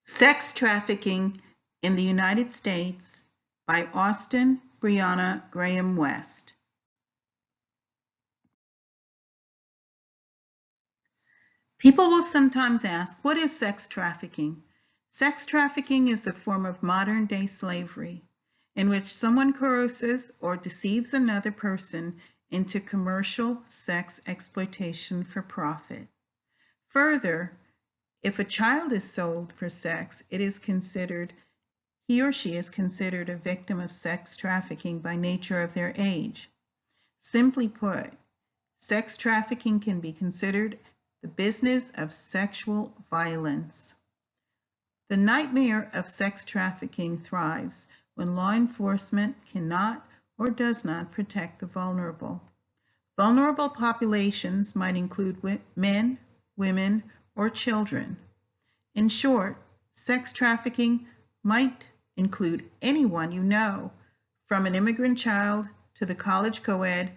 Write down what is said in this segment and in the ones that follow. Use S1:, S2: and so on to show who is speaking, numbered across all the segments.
S1: Sex Trafficking in the United States by Austen Brianna Graham West. People will sometimes ask, what is sex trafficking? Sex trafficking is a form of modern-day slavery in which someone coerces or deceives another person into commercial sex exploitation for profit. Further, if a child is sold for sex, he or she is considered a victim of sex trafficking by nature of their age. Simply put, sex trafficking can be considered the business of sexual violence. The nightmare of sex trafficking thrives when law enforcement cannot or does not protect the vulnerable. Vulnerable populations might include men, women, or children. In short, sex trafficking might include anyone you know, from an immigrant child to the college co-ed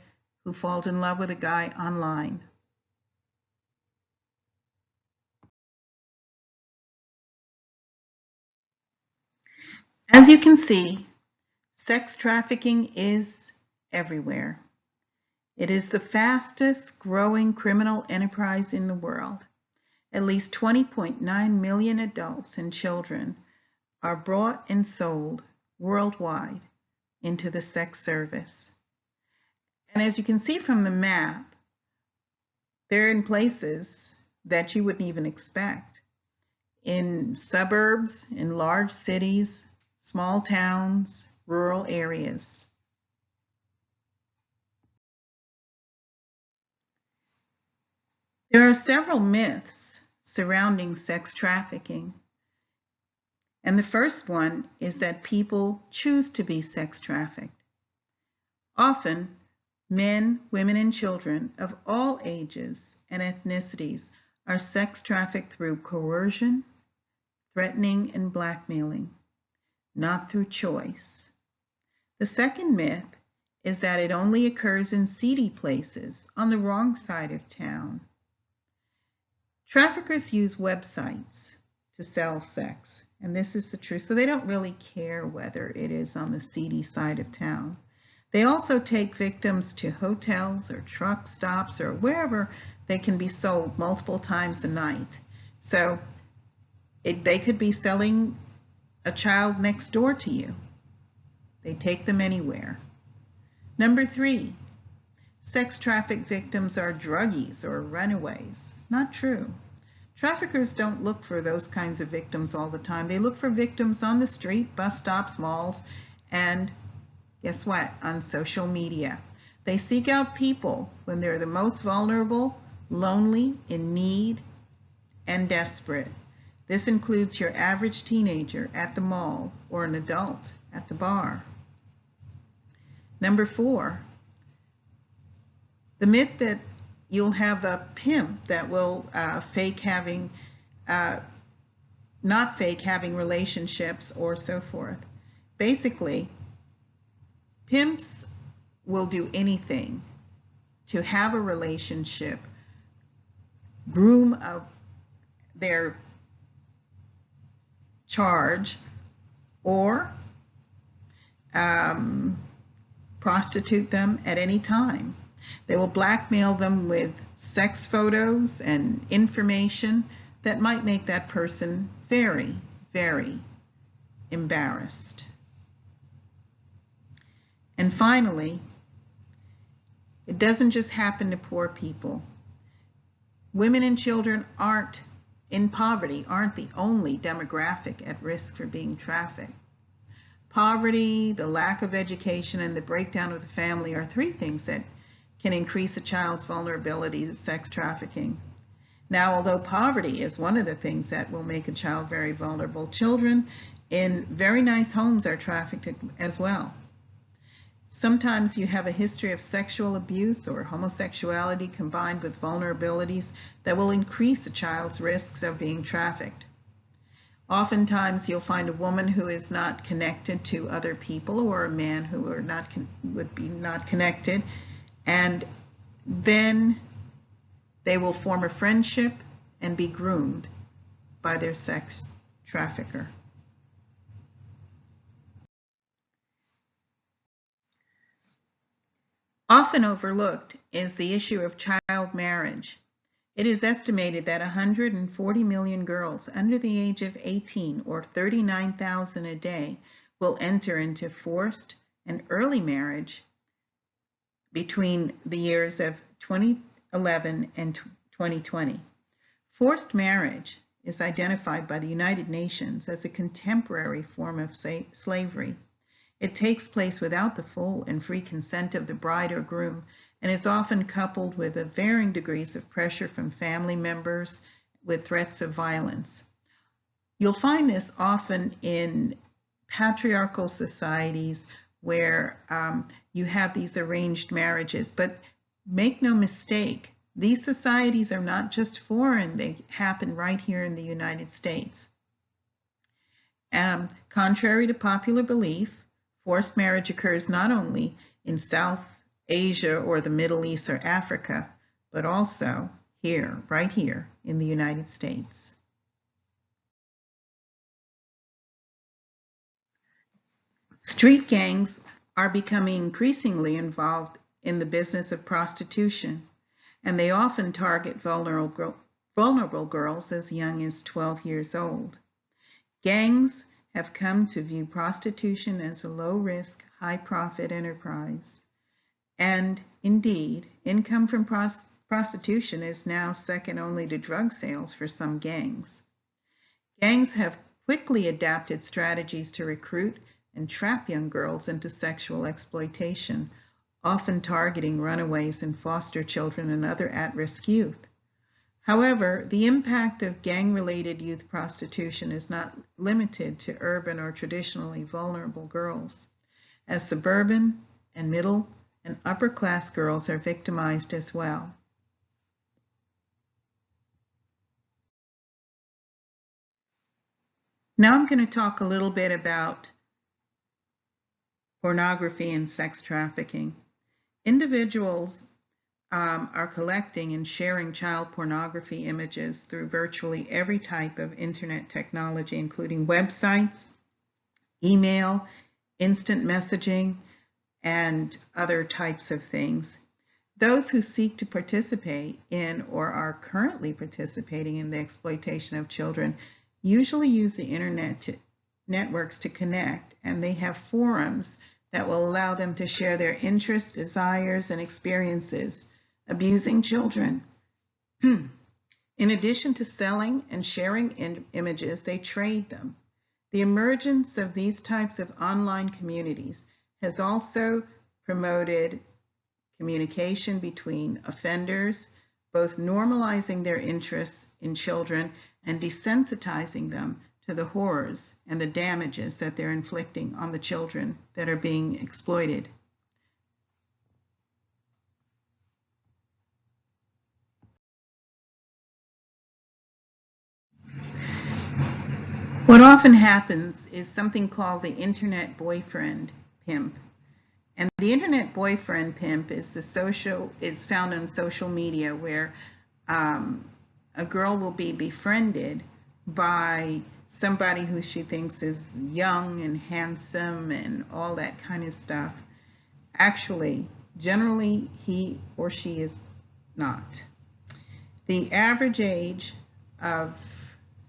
S1: who falls in love with a guy online. As you can see, sex trafficking is everywhere. It is the fastest growing criminal enterprise in the world. At least 20.9 million adults and children are brought and sold worldwide into the sex service. And as you can see from the map, they're in places that you wouldn't even expect. In suburbs, in large cities, small towns, rural areas. There are several myths surrounding sex trafficking. And the first one is that people choose to be sex trafficked. Often, men, women, and children of all ages and ethnicities are sex trafficked through coercion, threatening, and blackmailing, not through choice. The second myth is that it only occurs in seedy places on the wrong side of town. Traffickers use websites to sell sex, and this is the truth. So they don't really care whether it is on the seedy side of town. They also take victims to hotels or truck stops or wherever they can be sold multiple times a night. So they could be selling a child next door to you. They take them anywhere. Number 3, sex trafficked victims are druggies or runaways. Not true. Traffickers don't look for those kinds of victims all the time. They look for victims on the street, bus stops, malls, and guess what? On social media. They seek out people when they're the most vulnerable, lonely, in need, and desperate. This includes your average teenager at the mall or an adult at the bar. Number 4, the myth that you'll have a pimp that will not fake having relationships or so forth. Basically, pimps will do anything to have a relationship, groom their charge, or prostitute them at any time. They will blackmail them with sex photos and information that might make that person very, very embarrassed. And finally, it doesn't just happen to poor people. Women and children in poverty aren't the only demographic at risk for being trafficked. Poverty, the lack of education, and the breakdown of the family are 3 things that can increase a child's vulnerability to sex trafficking. Now, although poverty is one of the things that will make a child very vulnerable, children in very nice homes are trafficked as well. Sometimes you have a history of sexual abuse or homosexuality combined with vulnerabilities that will increase a child's risks of being trafficked. Oftentimes you'll find a woman who is not connected to other people, or a man who would be not connected, and then they will form a friendship and be groomed by their sex trafficker. Often overlooked is the issue of child marriage. It is estimated that 140 million girls under the age of 18, or 39,000 a day, will enter into forced and early marriage between the years of 2011 and 2020. Forced marriage is identified by the United Nations as a contemporary form of slavery. It takes place without the full and free consent of the bride or groom, and is often coupled with varying degrees of pressure from family members with threats of violence. You'll find this often in patriarchal societies where you have these arranged marriages, but make no mistake, these societies are not just foreign, they happen right here in the United States. Contrary to popular belief, forced marriage occurs not only in South Asia or the Middle East or Africa, but also here, right here in the United States. Street gangs are becoming increasingly involved in the business of prostitution, and they often target vulnerable girls as young as 12 years old. Gangs have come to view prostitution as a low-risk, high-profit enterprise. And indeed, income from prostitution is now second only to drug sales for some gangs. Gangs have quickly adapted strategies to recruit and trap young girls into sexual exploitation, often targeting runaways and foster children and other at-risk youth. However, the impact of gang-related youth prostitution is not limited to urban or traditionally vulnerable girls, as suburban and middle and upper-class girls are victimized as well. Now I'm going to talk a little bit about pornography and sex trafficking. Individuals are collecting and sharing child pornography images through virtually every type of internet technology, including websites, email, instant messaging, and other types of things. Those who seek to participate in or are currently participating in the exploitation of children usually use the internet networks to connect, and they have forums that will allow them to share their interests, desires, and experiences abusing children. In addition to selling and sharing images, they trade them. The emergence of these types of online communities has also promoted communication between offenders, both normalizing their interests in children and desensitizing them to the horrors and the damages that they're inflicting on the children that are being exploited. What often happens is something called the internet boyfriend pimp. And the internet boyfriend pimp is found on social media, where a girl will be befriended by somebody who she thinks is young and handsome and all that kind of stuff. Actually, generally, he or she is not. The average age of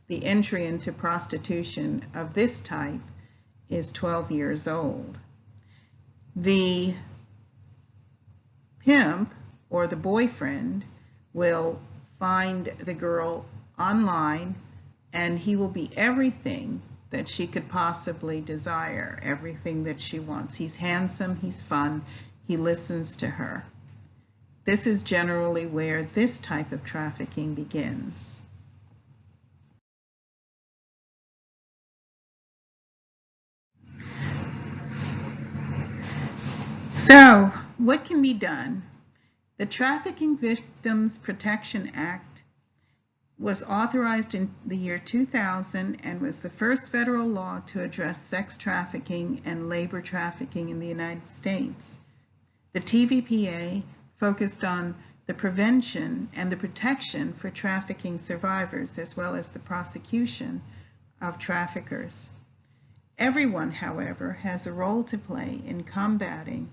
S1: the entry into prostitution of this type is 12 years old. The pimp or the boyfriend will find the girl online, and he will be everything that she could possibly desire, everything that she wants. He's handsome, he's fun, he listens to her. This is generally where this type of trafficking begins. So, what can be done? The Trafficking Victims Protection Act was authorized in the year 2000 and was the first federal law to address sex trafficking and labor trafficking in the United States. The TVPA focused on the prevention and the protection for trafficking survivors, as well as the prosecution of traffickers. Everyone, however, has a role to play in combating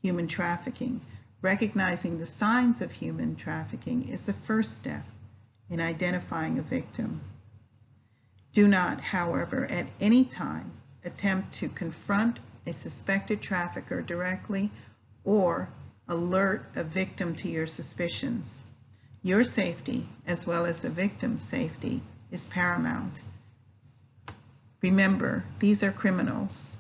S1: human trafficking. Recognizing the signs of human trafficking is the first step in identifying a victim. Do not, however, at any time attempt to confront a suspected trafficker directly or alert a victim to your suspicions. Your safety, as well as the victim's safety, is paramount. Remember, these are criminals.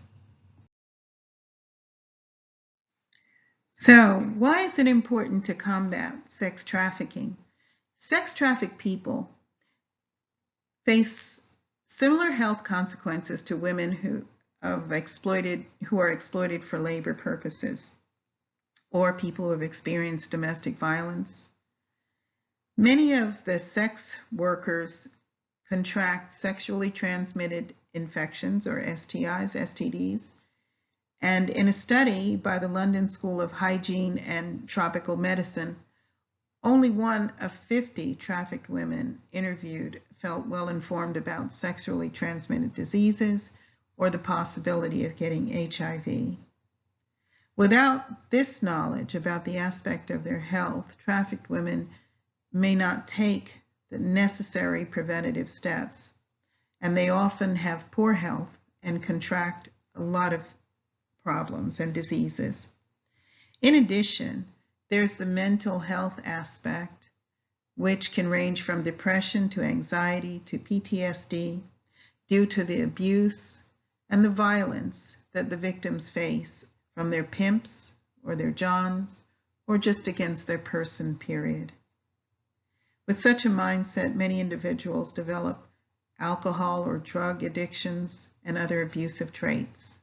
S1: So, why is it important to combat sex trafficking? Sex trafficked people face similar health consequences to women who are exploited for labor purposes, or people who have experienced domestic violence. Many of the sex workers contract sexually transmitted infections, or STIs, STDs. And in a study by the London School of Hygiene and Tropical Medicine, only 1 of 50 trafficked women interviewed felt well informed about sexually transmitted diseases or the possibility of getting HIV. Without this knowledge about the aspect of their health, trafficked women may not take the necessary preventative steps, and they often have poor health and contract a lot of problems and diseases. In addition, there's the mental health aspect, which can range from depression to anxiety to PTSD due to the abuse and the violence that the victims face from their pimps or their johns or just against their person, period. With such a mindset, many individuals develop alcohol or drug addictions and other abusive traits.